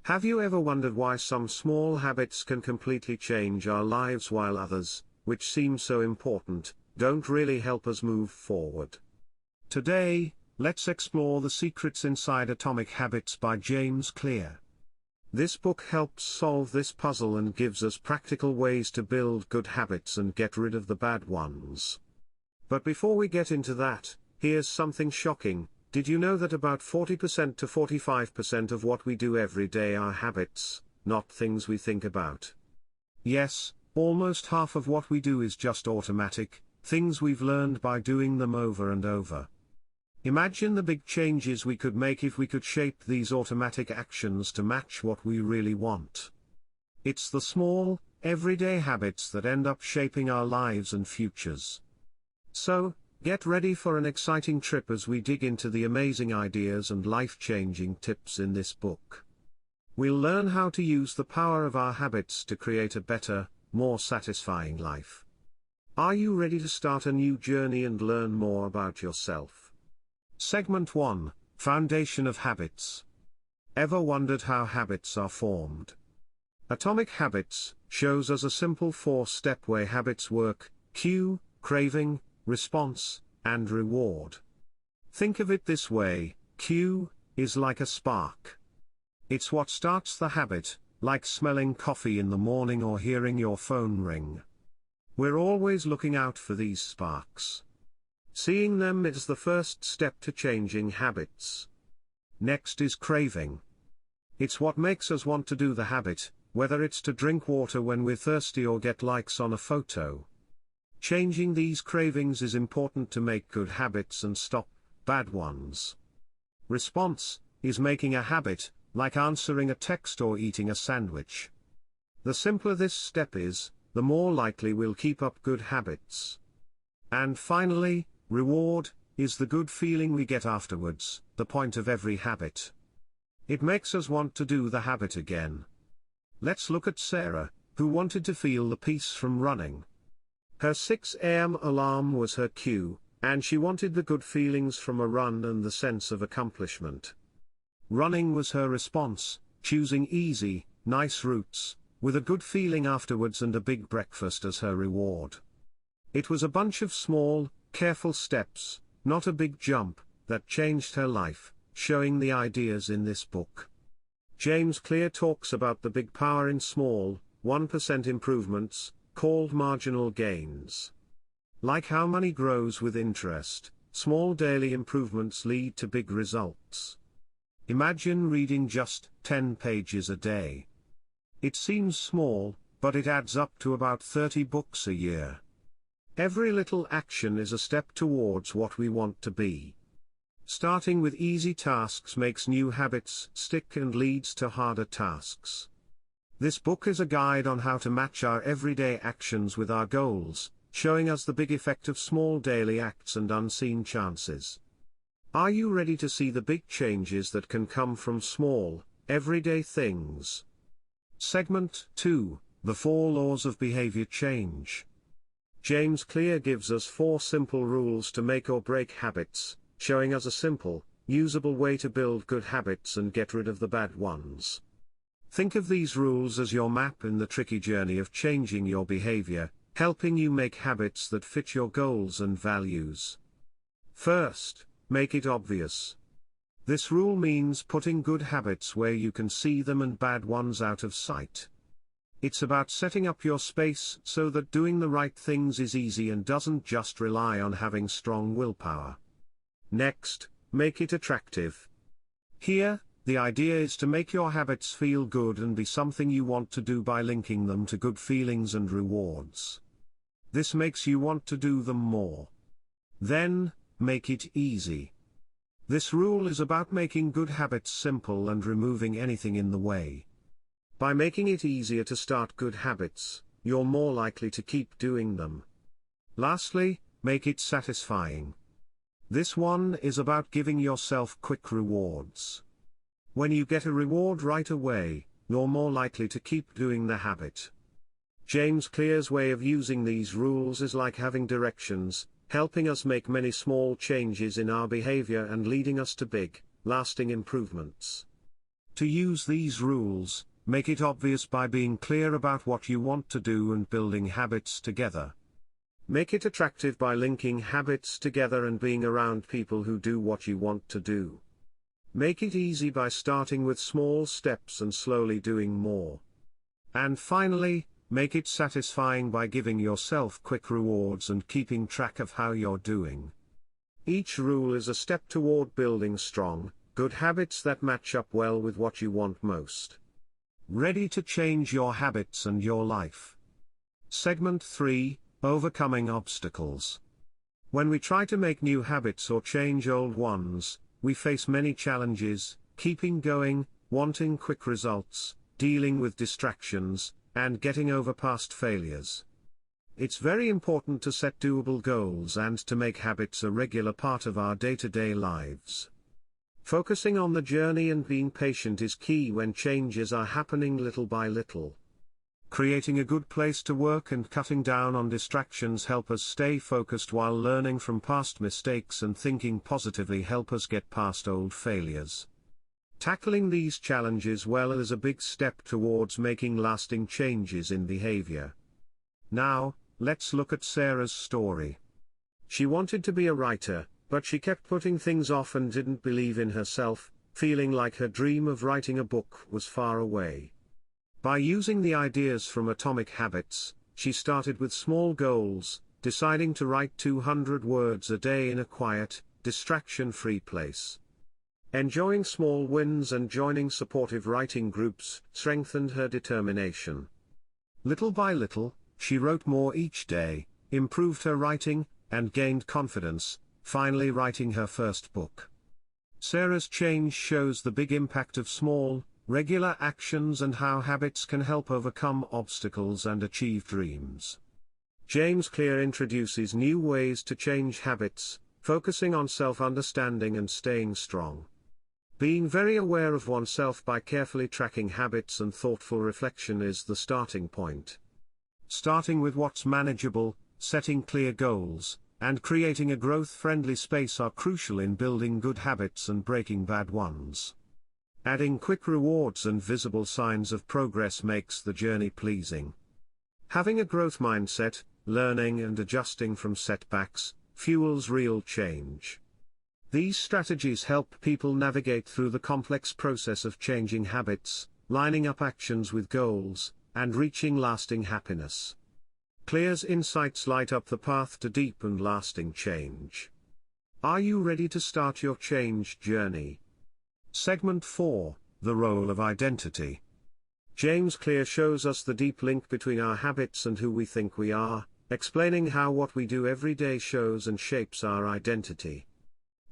Have you ever wondered why some small habits can completely change our lives while others, which seem so important, don't really help us move forward? Today, let's explore the secrets inside Atomic Habits by James Clear. This book helps solve this puzzle and gives us practical ways to build good habits and get rid of the bad ones. But before we get into that, here's something shocking. Did you know that about 40% to 45% of what we do every day are habits, not things we think about? Yes, almost half of what we do is just automatic, things we've learned by doing them over and over. Imagine the big changes we could make if we could shape these automatic actions to match what we really want. It's the small, everyday habits that end up shaping our lives and futures. So, get ready for an exciting trip as we dig into the amazing ideas and life-changing tips in this book. We'll learn how to use the power of our habits to create a better, more satisfying life. Are you ready to start a new journey and learn more about yourself? Segment 1, Foundation of Habits. Ever wondered how habits are formed? Atomic Habits shows us a simple 4-step way habits work: cue, craving, response, and reward. Think of it this way: cue is like a spark. It's what starts the habit, like smelling coffee in the morning or hearing your phone ring. We're always looking out for these sparks. Seeing them is the first step to changing habits. Next is craving. It's what makes us want to do the habit, whether it's to drink water when we're thirsty or get likes on a photo. Changing these cravings is important to make good habits and stop bad ones. Response is making a habit, like answering a text or eating a sandwich. The simpler this step is, the more likely we'll keep up good habits. And finally, reward is the good feeling we get afterwards, the point of every habit. It makes us want to do the habit again. Let's look at Sarah, who wanted to feel the peace from running. Her 6 a.m. alarm was her cue, and she wanted the good feelings from a run and the sense of accomplishment. Running was her response, choosing easy, nice routes, with a good feeling afterwards and a big breakfast as her reward. It was a bunch of small, careful steps, not a big jump, that changed her life, showing the ideas in this book. James Clear talks about the big power in small, 1% improvements, called marginal gains. Like how money grows with interest, small daily improvements lead to big results. Imagine reading just 10 pages a day. It seems small, but it adds up to about 30 books a year. Every little action is a step towards what we want to be. Starting with easy tasks makes new habits stick and leads to harder tasks. This book is a guide on how to match our everyday actions with our goals, showing us the big effect of small daily acts and unseen chances. Are you ready to see the big changes that can come from small, everyday things? Segment 2, The 4 Laws of Behavior Change. James Clear gives us 4 simple rules to make or break habits, showing us a simple, usable way to build good habits and get rid of the bad ones. Think of these rules as your map in the tricky journey of changing your behavior, helping you make habits that fit your goals and values. First, make it obvious. This rule means putting good habits where you can see them and bad ones out of sight. It's about setting up your space so that doing the right things is easy and doesn't just rely on having strong willpower. Next, make it attractive. Here, the idea is to make your habits feel good and be something you want to do by linking them to good feelings and rewards. This makes you want to do them more. Then, make it easy. This rule is about making good habits simple and removing anything in the way. By making it easier to start good habits, you're more likely to keep doing them. Lastly, make it satisfying. This one is about giving yourself quick rewards. When you get a reward right away, you're more likely to keep doing the habit. James Clear's way of using these rules is like having directions, helping us make many small changes in our behavior and leading us to big, lasting improvements. To use these rules, make it obvious by being clear about what you want to do and building habits together. Make it attractive by linking habits together and being around people who do what you want to do. Make it easy by starting with small steps and slowly doing more. And finally, make it satisfying by giving yourself quick rewards and keeping track of how you're doing. Each rule is a step toward building strong, good habits that match up well with what you want most. Ready to change your habits and your life. Segment 3, Overcoming Obstacles. When we try to make new habits or change old ones, we face many challenges: keeping going, wanting quick results, dealing with distractions, and getting over past failures. It's very important to set doable goals and to make habits a regular part of our day-to-day lives. Focusing on the journey and being patient is key when changes are happening little by little. Creating a good place to work and cutting down on distractions help us stay focused, while learning from past mistakes and thinking positively help us get past old failures. Tackling these challenges well is a big step towards making lasting changes in behavior. Now, let's look at Sarah's story. She wanted to be a writer, but she kept putting things off and didn't believe in herself, feeling like her dream of writing a book was far away. By using the ideas from Atomic Habits, she started with small goals, deciding to write 200 words a day in a quiet, distraction-free place. Enjoying small wins and joining supportive writing groups strengthened her determination. Little by little, she wrote more each day, improved her writing, and gained confidence, finally writing her first book. Sarah's change shows the big impact of small, regular actions and how habits can help overcome obstacles and achieve dreams. James Clear introduces new ways to change habits, focusing on self-understanding and staying strong. Being very aware of oneself by carefully tracking habits and thoughtful reflection is the starting point. Starting with what's manageable, setting clear goals, and creating a growth-friendly space are crucial in building good habits and breaking bad ones. Adding quick rewards and visible signs of progress makes the journey pleasing. Having a growth mindset, learning and adjusting from setbacks, fuels real change. These strategies help people navigate through the complex process of changing habits, lining up actions with goals, and reaching lasting happiness. Clear's insights light up the path to deep and lasting change. Are you ready to start your change journey? Segment 4, The Role of Identity. James Clear shows us the deep link between our habits and who we think we are, explaining how what we do every day shows and shapes our identity.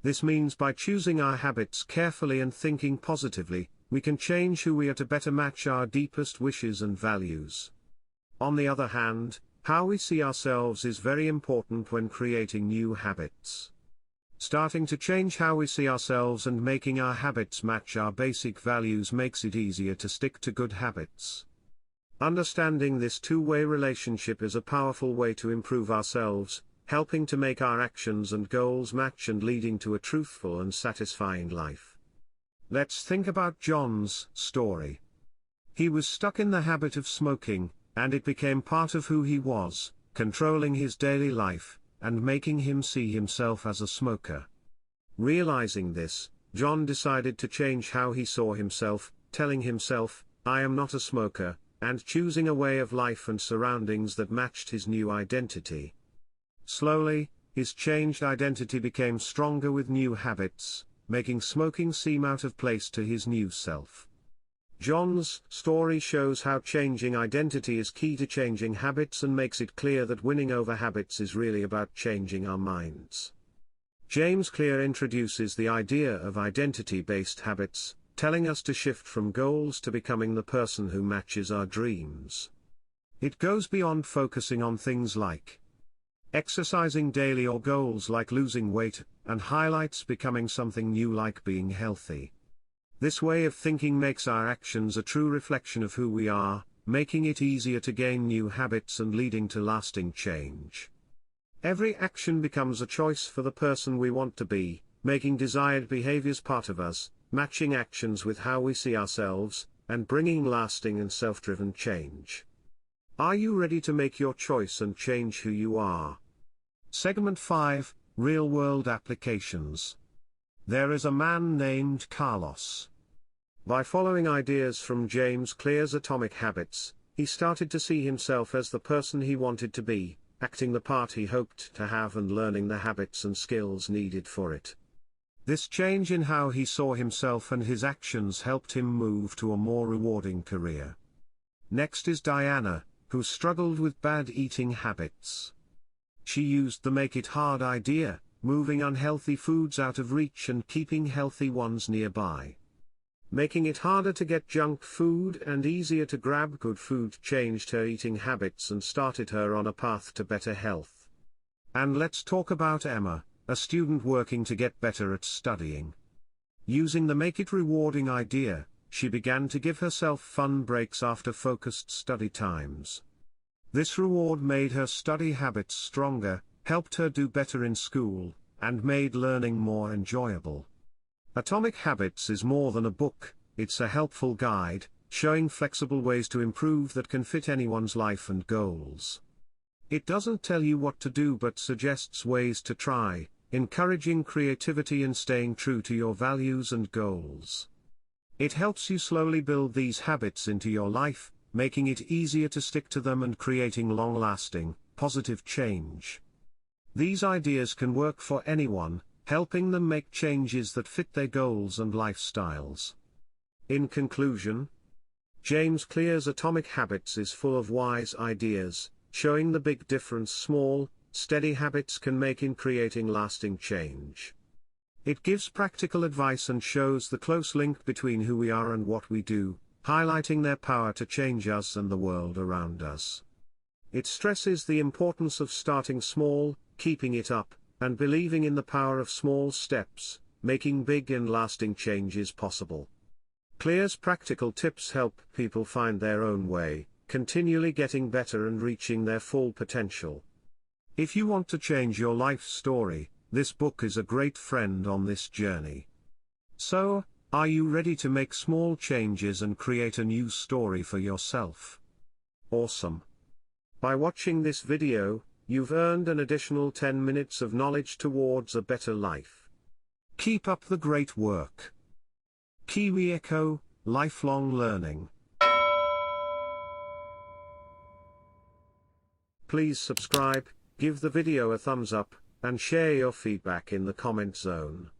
This means by choosing our habits carefully and thinking positively, we can change who we are to better match our deepest wishes and values. On the other hand, how we see ourselves is very important when creating new habits. Starting to change how we see ourselves and making our habits match our basic values makes it easier to stick to good habits. Understanding this two-way relationship is a powerful way to improve ourselves, helping to make our actions and goals match and leading to a truthful and satisfying life. Let's think about John's story. He was stuck in the habit of smoking, and it became part of who he was, controlling his daily life, and making him see himself as a smoker. Realizing this, John decided to change how he saw himself, telling himself, "I am not a smoker," and choosing a way of life and surroundings that matched his new identity. Slowly, his changed identity became stronger with new habits, making smoking seem out of place to his new self. John's story shows how changing identity is key to changing habits and makes it clear that winning over habits is really about changing our minds. James Clear introduces the idea of identity-based habits, telling us to shift from goals to becoming the person who matches our dreams. It goes beyond focusing on things like exercising daily or goals like losing weight, and highlights becoming something new like being healthy. This way of thinking makes our actions a true reflection of who we are, making it easier to gain new habits and leading to lasting change. Every action becomes a choice for the person we want to be, making desired behaviors part of us, matching actions with how we see ourselves, and bringing lasting and self-driven change. Are you ready to make your choice and change who you are? Segment 5, Real-World Applications. There is a man named Carlos. By following ideas from James Clear's Atomic Habits, he started to see himself as the person he wanted to be, acting the part he hoped to have and learning the habits and skills needed for it. This change in how he saw himself and his actions helped him move to a more rewarding career. Next is Diana, who struggled with bad eating habits. She used the Make It Hard idea, moving unhealthy foods out of reach and keeping healthy ones nearby. Making it harder to get junk food and easier to grab good food changed her eating habits and started her on a path to better health. And let's talk about Emma, a student working to get better at studying. Using the Make It Rewarding idea, she began to give herself fun breaks after focused study times. This reward made her study habits stronger, helped her do better in school, and made learning more enjoyable. Atomic Habits is more than a book, it's a helpful guide, showing flexible ways to improve that can fit anyone's life and goals. It doesn't tell you what to do but suggests ways to try, encouraging creativity and staying true to your values and goals. It helps you slowly build these habits into your life, making it easier to stick to them and creating long-lasting, positive change. These ideas can work for anyone, helping them make changes that fit their goals and lifestyles. In conclusion, James Clear's Atomic Habits is full of wise ideas, showing the big difference small, steady habits can make in creating lasting change. It gives practical advice and shows the close link between who we are and what we do, highlighting their power to change us and the world around us. It stresses the importance of starting small, keeping it up, and believing in the power of small steps, making big and lasting changes possible. Clear's practical tips help people find their own way, continually getting better and reaching their full potential. If you want to change your life story, this book is a great friend on this journey. So, are you ready to make small changes and create a new story for yourself? Awesome! By watching this video, you've earned an additional 10 minutes of knowledge towards a better life. Keep up the great work. Kiwi Echo, Lifelong Learning. Please subscribe, give the video a thumbs up, and share your feedback in the comment zone.